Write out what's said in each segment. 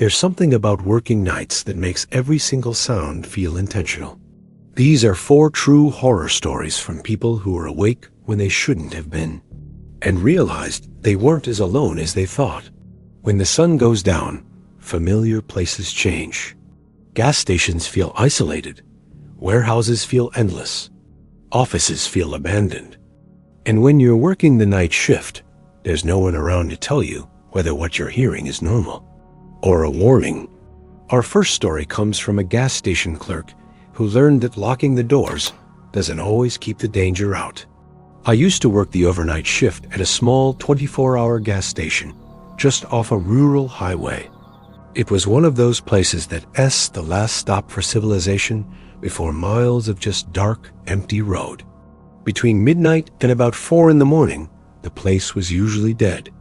There's something about working nights that makes every single sound feel intentional. These are 4 true horror stories from people who were awake when they shouldn't have been, and realized they weren't as alone as they thought. When the sun goes down, familiar places change. Gas stations feel isolated. Warehouses feel endless. Offices feel abandoned. And when you're working the night shift, there's no one around to tell you whether what you're hearing is normal or a warning. Our first story comes from a gas station clerk who learned that locking the doors doesn't always keep the danger out. I used to work the overnight shift at a small 24-hour gas station just off a rural highway. It was one of those places that's the last stop for civilization before miles of just dark, empty road. Between midnight and about 4 in the morning, the place was usually dead.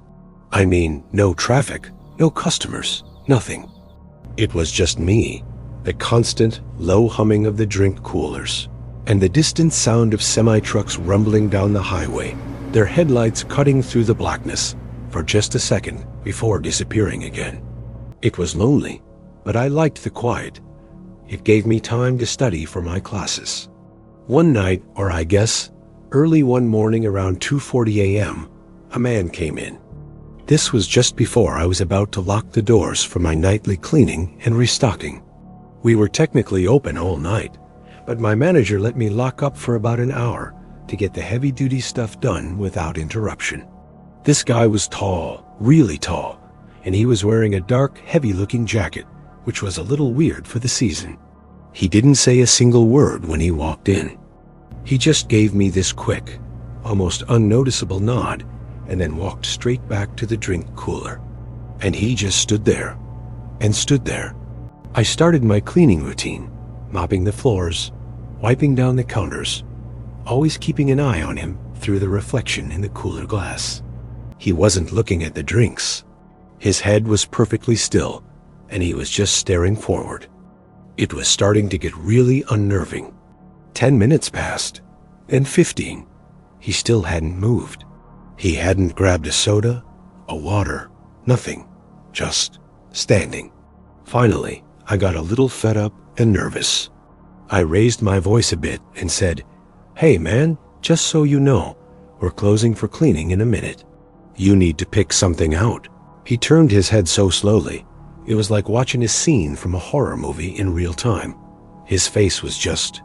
I mean, no traffic, no customers, nothing. It was just me, the constant low humming of the drink coolers, and the distant sound of semi-trucks rumbling down the highway, their headlights cutting through the blackness for just a second before disappearing again. It was lonely, but I liked the quiet. It gave me time to study for my classes. One night, or I guess, early one morning around 2:40 a.m., a man came in. This was just before I was about to lock the doors for my nightly cleaning and restocking. We were technically open all night, but my manager let me lock up for about an hour to get the heavy-duty stuff done without interruption. This guy was tall, really tall, and he was wearing a dark, heavy-looking jacket, which was a little weird for the season. He didn't say a single word when he walked in. He just gave me this quick, almost unnoticeable nod, and then walked straight back to the drink cooler. And he just stood there, and stood there. I started my cleaning routine, mopping the floors, wiping down the counters, always keeping an eye on him through the reflection in the cooler glass. He wasn't looking at the drinks. His head was perfectly still, and he was just staring forward. It was starting to get really unnerving. 10 minutes passed, then 15. He still hadn't moved. He hadn't grabbed a soda, a water, nothing, just standing. Finally, I got a little fed up and nervous. I raised my voice a bit and said, "Hey man, just so you know, we're closing for cleaning in a minute. You need to pick something out." He turned his head so slowly, it was like watching a scene from a horror movie in real time. His face was just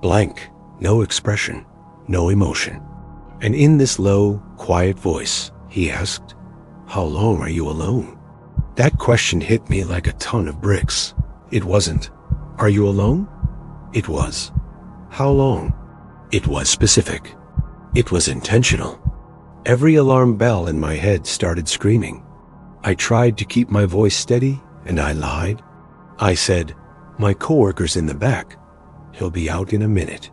blank, no expression, no emotion. And in this low, quiet voice, he asked, "How long are you alone?" That question hit me like a ton of bricks. It wasn't, "Are you alone?" It was, "How long?" It was specific. It was intentional. Every alarm bell in my head started screaming. I tried to keep my voice steady, and I lied. I said, "My coworker's in the back. He'll be out in a minute."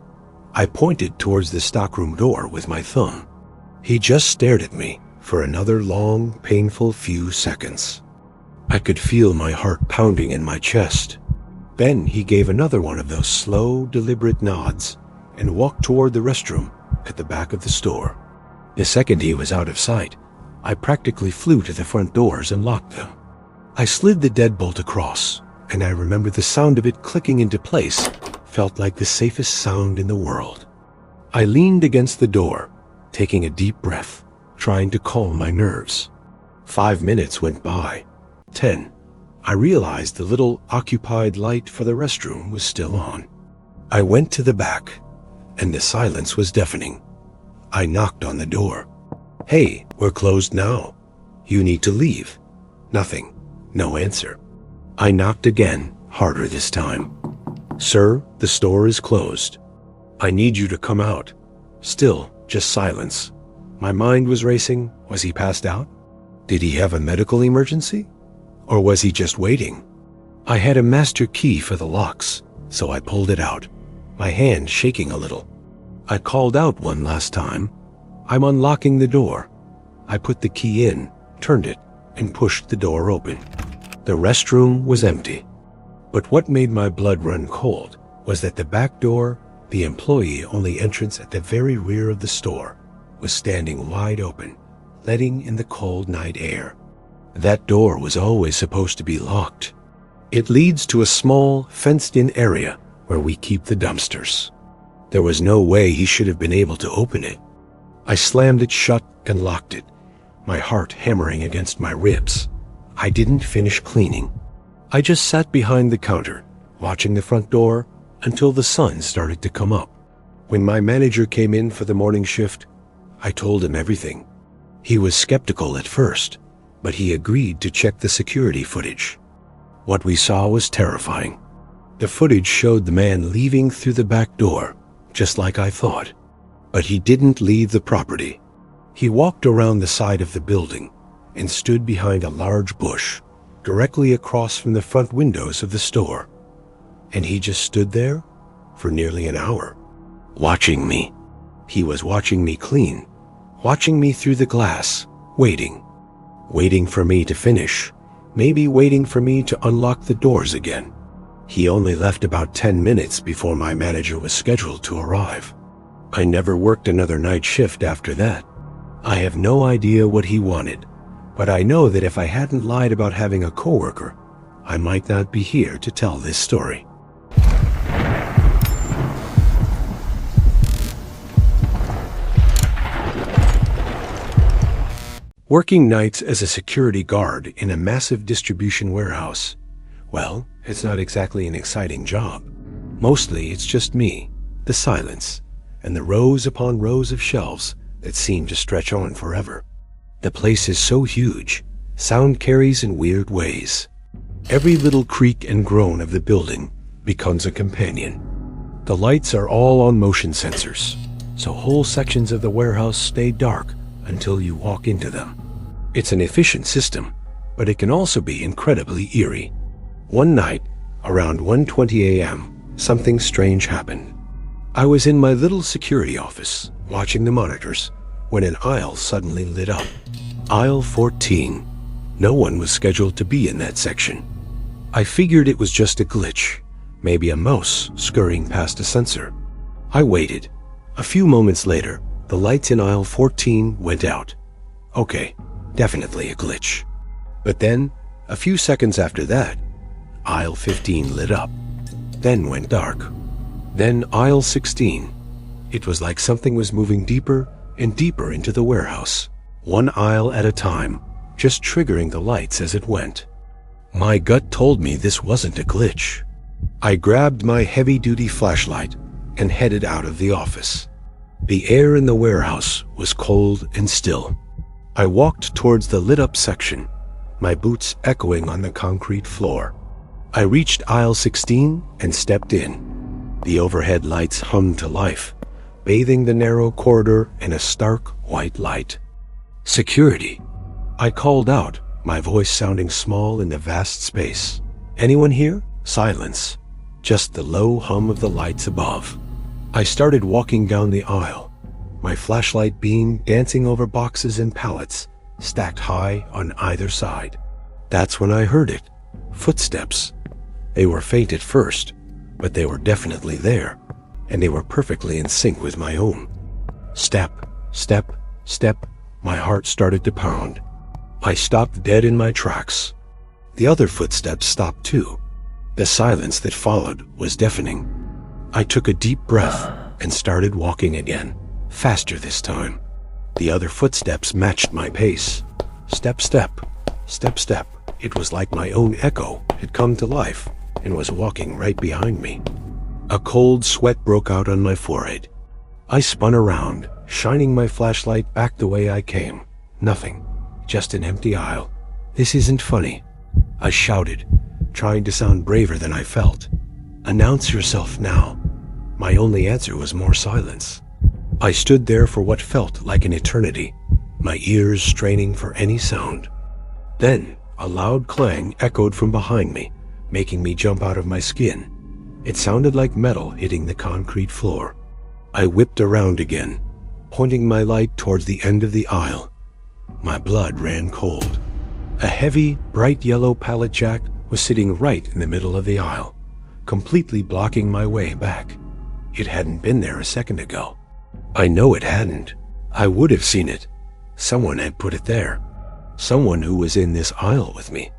I pointed towards the stockroom door with my thumb. He just stared at me for another long, painful few seconds. I could feel my heart pounding in my chest. Then he gave another one of those slow, deliberate nods and walked toward the restroom at the back of the store. The second he was out of sight, I practically flew to the front doors and locked them. I slid the deadbolt across, and I remember the sound of it clicking into place felt like the safest sound in the world. I leaned against the door, taking a deep breath, trying to calm my nerves. 5 minutes went by. 10. I realized the little occupied light for the restroom was still on. I went to the back, and the silence was deafening. I knocked on the door. "Hey, we're closed now. You need to leave." Nothing. No answer. I knocked again, harder this time. "Sir, the store is closed. I need you to come out." Still, just silence. My mind was racing. Was he passed out? Did he have a medical emergency? Or was he just waiting? I had a master key for the locks, so I pulled it out, my hand shaking a little. I called out one last time, "I'm unlocking the door." I put the key in, turned it, and pushed the door open. The restroom was empty. But what made my blood run cold was that the back door, the employee-only entrance at the very rear of the store, was standing wide open, letting in the cold night air. That door was always supposed to be locked. It leads to a small, fenced-in area where we keep the dumpsters. There was no way he should have been able to open it. I slammed it shut and locked it, my heart hammering against my ribs. I didn't finish cleaning. I just sat behind the counter, watching the front door until the sun started to come up. When my manager came in for the morning shift, I told him everything. He was skeptical at first, but he agreed to check the security footage. What we saw was terrifying. The footage showed the man leaving through the back door, just like I thought. But he didn't leave the property. He walked around the side of the building and stood behind a large bush, directly across from the front windows of the store. And he just stood there for nearly an hour, watching me. He was watching me clean, watching me through the glass, waiting for me to finish, maybe waiting for me to unlock the doors again. He only left about 10 minutes before my manager was scheduled to arrive. I never worked another night shift after that. I have no idea what he wanted, but I know that if I hadn't lied about having a coworker, I might not be here to tell this story. Working nights as a security guard in a massive distribution warehouse. Well, it's not exactly an exciting job. Mostly it's just me, the silence, and the rows upon rows of shelves that seem to stretch on forever. The place is so huge, sound carries in weird ways. Every little creak and groan of the building becomes a companion. The lights are all on motion sensors, so whole sections of the warehouse stay dark until you walk into them. It's an efficient system, but it can also be incredibly eerie. One night, around 1:20 a.m., something strange happened. I was in my little security office, watching the monitors, when an aisle suddenly lit up. Aisle 14. No one was scheduled to be in that section. I figured it was just a glitch, maybe a mouse scurrying past a sensor. I waited. A few moments later, the lights in aisle 14 went out. Okay, definitely a glitch. But then, a few seconds after that, aisle 15 lit up, then went dark. Then aisle 16. It was like something was moving deeper and deeper into the warehouse, one aisle at a time, just triggering the lights as it went. My gut told me this wasn't a glitch. I grabbed my heavy-duty flashlight and headed out of the office. The air in the warehouse was cold and still. I walked towards the lit-up section, my boots echoing on the concrete floor. I reached aisle 16 and stepped in. The overhead lights hummed to life, bathing the narrow corridor in a stark white light. Security. I called out, my voice sounding small in the vast space. Anyone here? Silence. Just the low hum of the lights above. I started walking down the aisle, my flashlight beam dancing over boxes and pallets, stacked high on either side. That's when I heard it. Footsteps. They were faint at first, but they were definitely there, and they were perfectly in sync with my own. Step, step, step. My heart started to pound. I stopped dead in my tracks. The other footsteps stopped too. The silence that followed was deafening. I took a deep breath and started walking again, faster this time. The other footsteps matched my pace. Step, step, step, step. It was like my own echo had come to life and was walking right behind me. A cold sweat broke out on my forehead. I spun around, shining my flashlight back the way I came. Nothing, just an empty aisle. This isn't funny. I shouted, trying to sound braver than I felt. Announce yourself now. My only answer was more silence. I stood there for what felt like an eternity, my ears straining for any sound. Then, a loud clang echoed from behind me, making me jump out of my skin. It sounded like metal hitting the concrete floor. I whipped around again, pointing my light towards the end of the aisle. My blood ran cold. A heavy, bright yellow pallet jack was sitting right in the middle of the aisle, completely blocking my way back. It hadn't been there a second ago. I know it hadn't. I would have seen it. Someone had put it there. Someone who was in this aisle with me.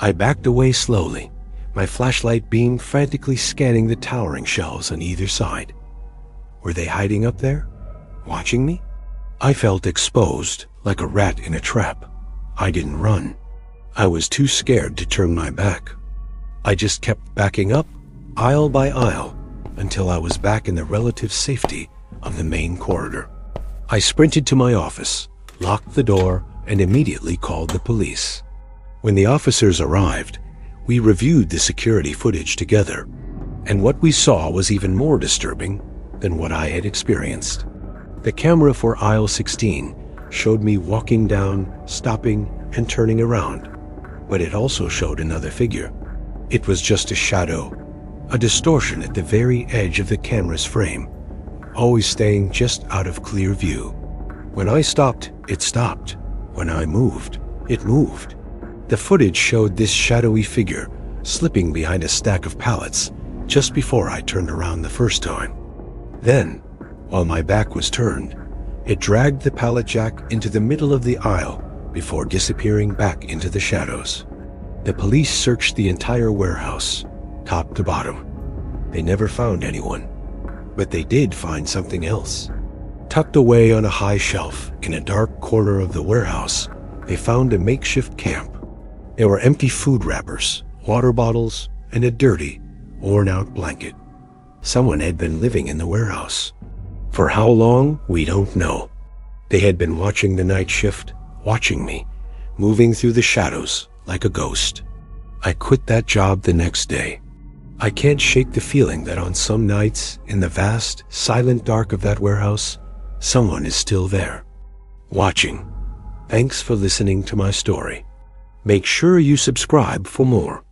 I backed away slowly, my flashlight beam frantically scanning the towering shelves on either side. Were they hiding up there? Watching me? I felt exposed, like a rat in a trap. I didn't run. I was too scared to turn my back. I just kept backing up, aisle by aisle, until I was back in the relative safety of the main corridor. I sprinted to my office, locked the door, and immediately called the police. When the officers arrived, we reviewed the security footage together, and what we saw was even more disturbing than what I had experienced. The camera for aisle 16 showed me walking down, stopping, and turning around, but it also showed another figure. It was just a shadow, a distortion at the very edge of the camera's frame, always staying just out of clear view. When I stopped, it stopped. When I moved, it moved. The footage showed this shadowy figure slipping behind a stack of pallets just before I turned around the first time. Then, while my back was turned, it dragged the pallet jack into the middle of the aisle before disappearing back into the shadows. The police searched the entire warehouse, top to bottom. They never found anyone, but they did find something else. Tucked away on a high shelf in a dark corner of the warehouse, they found a makeshift camp. There were empty food wrappers, water bottles, and a dirty, worn-out blanket. Someone had been living in the warehouse. For how long, we don't know. They had been watching the night shift, watching me, moving through the shadows like a ghost. I quit that job the next day. I can't shake the feeling that on some nights, in the vast, silent dark of that warehouse, someone is still there, watching. Thanks for listening to my story. Make sure you subscribe for more.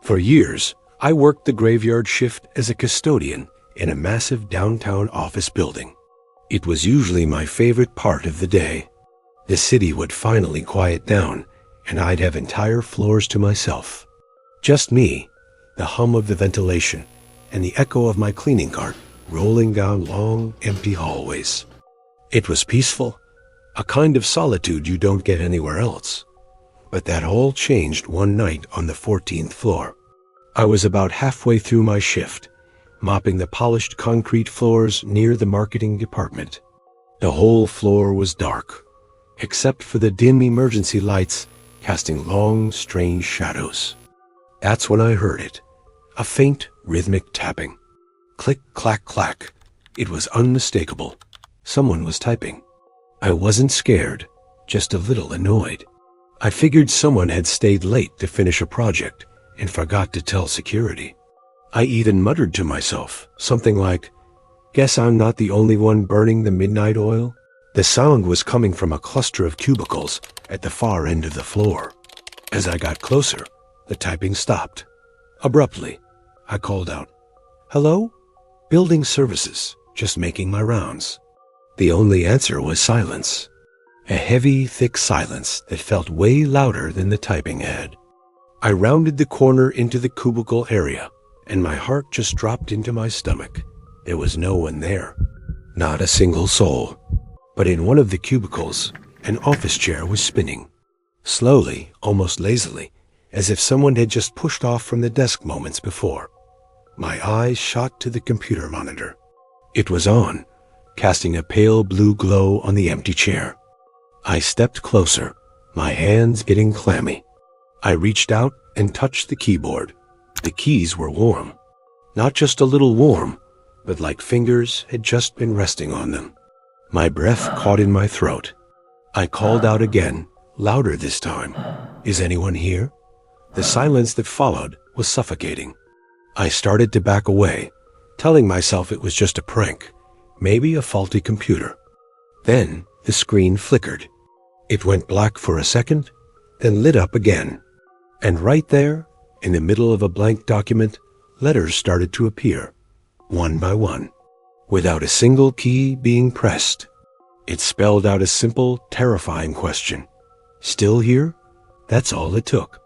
For years, I worked the graveyard shift as a custodian in a massive downtown office building. It was usually my favorite part of the day. The city would finally quiet down, and I'd have entire floors to myself. Just me, the hum of the ventilation, and the echo of my cleaning cart rolling down long, empty hallways. It was peaceful, a kind of solitude you don't get anywhere else. But that all changed one night on the 14th floor. I was about halfway through my shift, mopping the polished concrete floors near the marketing department. The whole floor was dark, except for the dim emergency lights casting long, strange shadows. That's when I heard it, a faint, rhythmic tapping. Click, clack, clack. It was unmistakable. Someone was typing. I wasn't scared, just a little annoyed. I figured someone had stayed late to finish a project and forgot to tell security. I even muttered to myself something like, "Guess I'm not the only one burning the midnight oil." The sound was coming from a cluster of cubicles at the far end of the floor. As I got closer, the typing stopped. Abruptly, I called out, "Hello? Building services, just making my rounds." The only answer was silence. A heavy, thick silence that felt way louder than the typing had. I rounded the corner into the cubicle area, and my heart just dropped into my stomach. There was no one there. Not a single soul. But in one of the cubicles, an office chair was spinning. Slowly, almost lazily, as if someone had just pushed off from the desk moments before. My eyes shot to the computer monitor. It was on, casting a pale blue glow on the empty chair. I stepped closer, my hands getting clammy. I reached out and touched the keyboard. The keys were warm. Not just a little warm, but like fingers had just been resting on them. My breath caught in my throat. I called out again, louder this time. "Is anyone here?" The silence that followed was suffocating. I started to back away, telling myself it was just a prank, maybe a faulty computer. Then the screen flickered. It went black for a second, then lit up again. And right there, in the middle of a blank document, letters started to appear, one by one, without a single key being pressed. It spelled out a simple, terrifying question. Still here? That's all it took.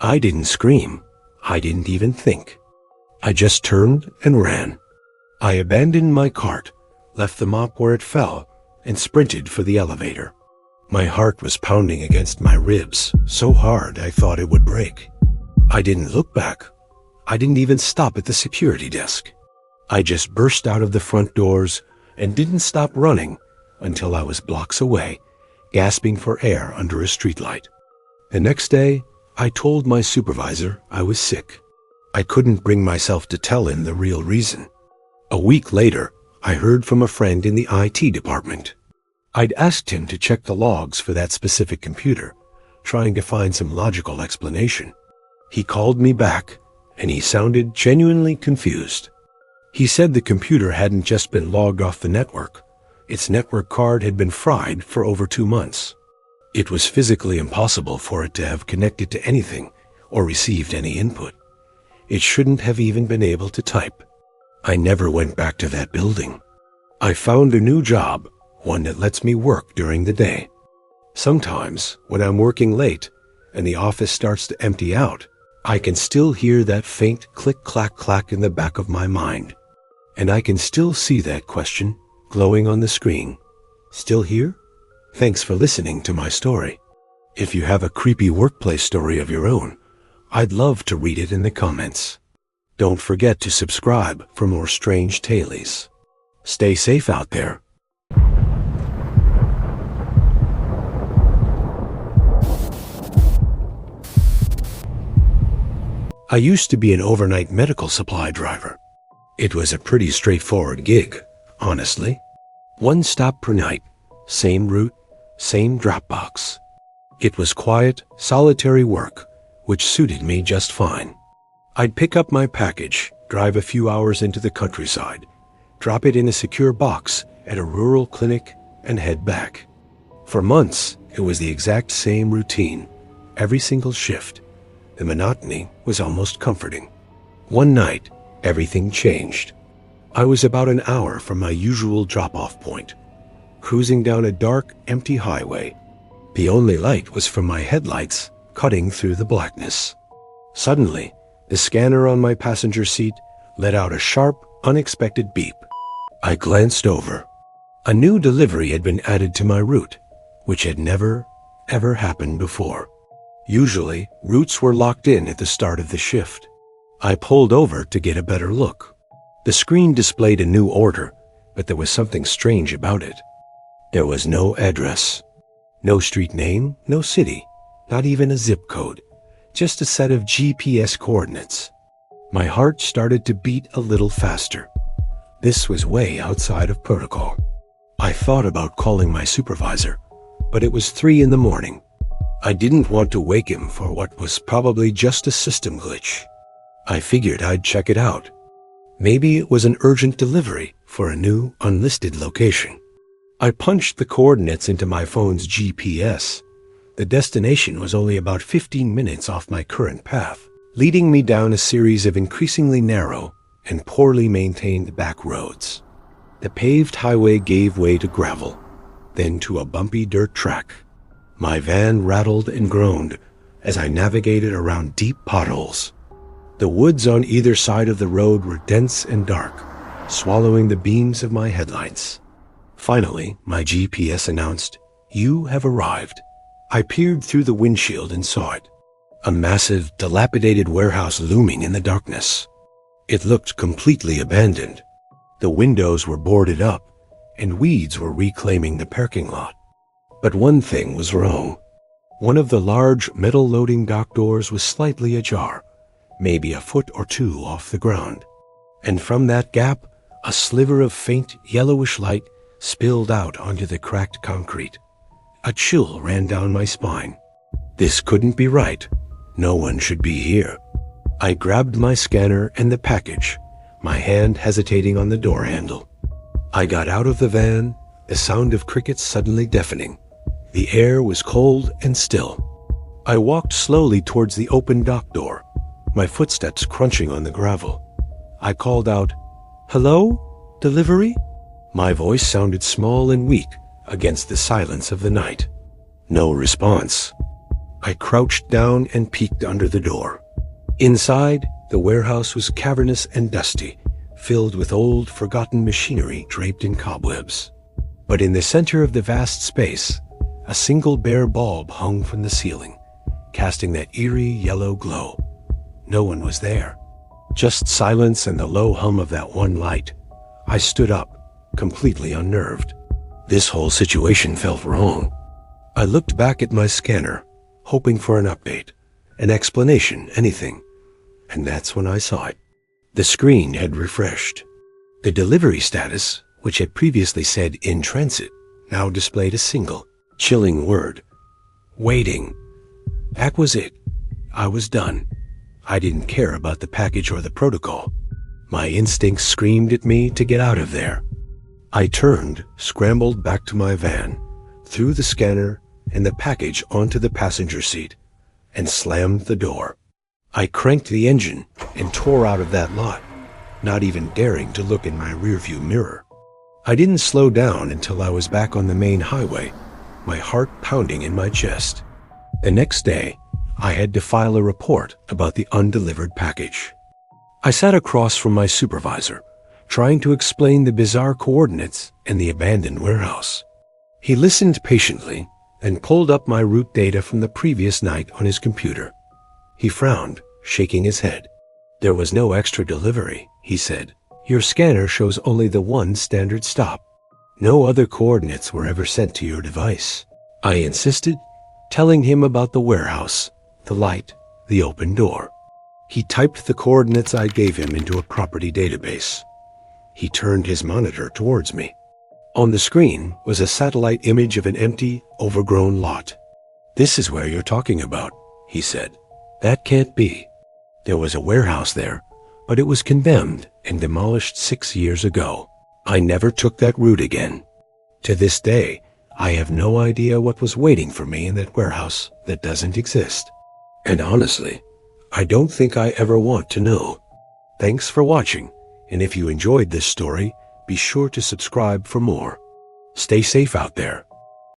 I didn't scream. I didn't even think. I just turned and ran. I abandoned my cart, left the mop where it fell, and sprinted for the elevator. My heart was pounding against my ribs so hard I thought it would break. I didn't look back. I didn't even stop at the security desk. I just burst out of the front doors and didn't stop running until I was blocks away, gasping for air under a streetlight. The next day, I told my supervisor I was sick. I couldn't bring myself to tell him the real reason. A week later, I heard from a friend in the IT department. I'd asked him to check the logs for that specific computer, trying to find some logical explanation. He called me back, and he sounded genuinely confused. He said the computer hadn't just been logged off the network. Its network card had been fried for over 2 months. It was physically impossible for it to have connected to anything or received any input. It shouldn't have even been able to type. I never went back to that building. I found a new job, one that lets me work during the day. Sometimes, when I'm working late and the office starts to empty out, I can still hear that faint click-clack-clack in the back of my mind. And I can still see that question glowing on the screen. Still here? Thanks for listening to my story. If you have a creepy workplace story of your own, I'd love to read it in the comments. Don't forget to subscribe for more strange tales. Stay safe out there. I used to be an overnight medical supply driver. It was a pretty straightforward gig, honestly. 1 stop per night, same route, same drop box. It was quiet, solitary work, which suited me just fine. I'd pick up my package, drive a few hours into the countryside, drop it in a secure box at a rural clinic, and head back. For months, it was the exact same routine, every single shift. The monotony was almost comforting. One night, everything changed. I was about an hour from my usual drop-off point, cruising down a dark, empty highway. The only light was from my headlights, cutting through the blackness. Suddenly, the scanner on my passenger seat let out a sharp, unexpected beep. I glanced over. A new delivery had been added to my route, which had never, ever happened before. Usually, routes were locked in at the start of the shift. I pulled over to get a better look. The screen displayed a new order, but there was something strange about it. There was no address. No street name, no city, not even a zip code, just a set of GPS coordinates. My heart started to beat a little faster. This was way outside of protocol. I thought about calling my supervisor, but it was 3 in the morning. I didn't want to wake him for what was probably just a system glitch. I figured I'd check it out. Maybe it was an urgent delivery for a new, unlisted location. I punched the coordinates into my phone's GPS. The destination was only about 15 minutes off my current path, leading me down a series of increasingly narrow and poorly maintained back roads. The paved highway gave way to gravel, then to a bumpy dirt track. My van rattled and groaned as I navigated around deep potholes. The woods on either side of the road were dense and dark, swallowing the beams of my headlights. Finally, my GPS announced, "You have arrived." I peered through the windshield and saw it. A massive, dilapidated warehouse looming in the darkness. It looked completely abandoned. The windows were boarded up, and weeds were reclaiming the parking lot. But one thing was wrong. One of the large metal loading dock doors was slightly ajar, maybe a foot or 2 off the ground. And from that gap, a sliver of faint yellowish light spilled out onto the cracked concrete. A chill ran down my spine. This couldn't be right. No one should be here. I grabbed my scanner and the package, my hand hesitating on the door handle. I got out of the van, the sound of crickets suddenly deafening. The air was cold and still. I walked slowly towards the open dock door, my footsteps crunching on the gravel. I called out, "Hello? Delivery?" My voice sounded small and weak against the silence of the night. No response. I crouched down and peeked under the door. Inside, the warehouse was cavernous and dusty, filled with old, forgotten machinery draped in cobwebs. But in the center of the vast space, a single bare bulb hung from the ceiling, casting that eerie yellow glow. No one was there. Just silence and the low hum of that one light. I stood up, completely unnerved. This whole situation felt wrong. I looked back at my scanner, hoping for an update, an explanation, anything. And that's when I saw it. The screen had refreshed. The delivery status, which had previously said in transit, now displayed a single, chilling word. Waiting. That was it. I was done. I didn't care about the package or the protocol. My instincts screamed at me to get out of there. I turned, scrambled back to my van, threw the scanner and the package onto the passenger seat, and slammed the door. I cranked the engine and tore out of that lot, not even daring to look in my rearview mirror. I didn't slow down until I was back on the main highway, my heart pounding in my chest. The next day, I had to file a report about the undelivered package. I sat across from my supervisor, trying to explain the bizarre coordinates and the abandoned warehouse. He listened patiently and pulled up my route data from the previous night on his computer. He frowned, shaking his head. There was no extra delivery, he said. Your scanner shows only the one standard stop. No other coordinates were ever sent to your device. I insisted, telling him about the warehouse, the light, the open door. He typed the coordinates I gave him into a property database. He turned his monitor towards me. On the screen was a satellite image of an empty, overgrown lot. This is where you're talking about, he said. That can't be. There was a warehouse there, but it was condemned and demolished 6 years ago. I never took that route again. To this day, I have no idea what was waiting for me in that warehouse that doesn't exist. And honestly, I don't think I ever want to know. Thanks for watching, and if you enjoyed this story, be sure to subscribe for more. Stay safe out there.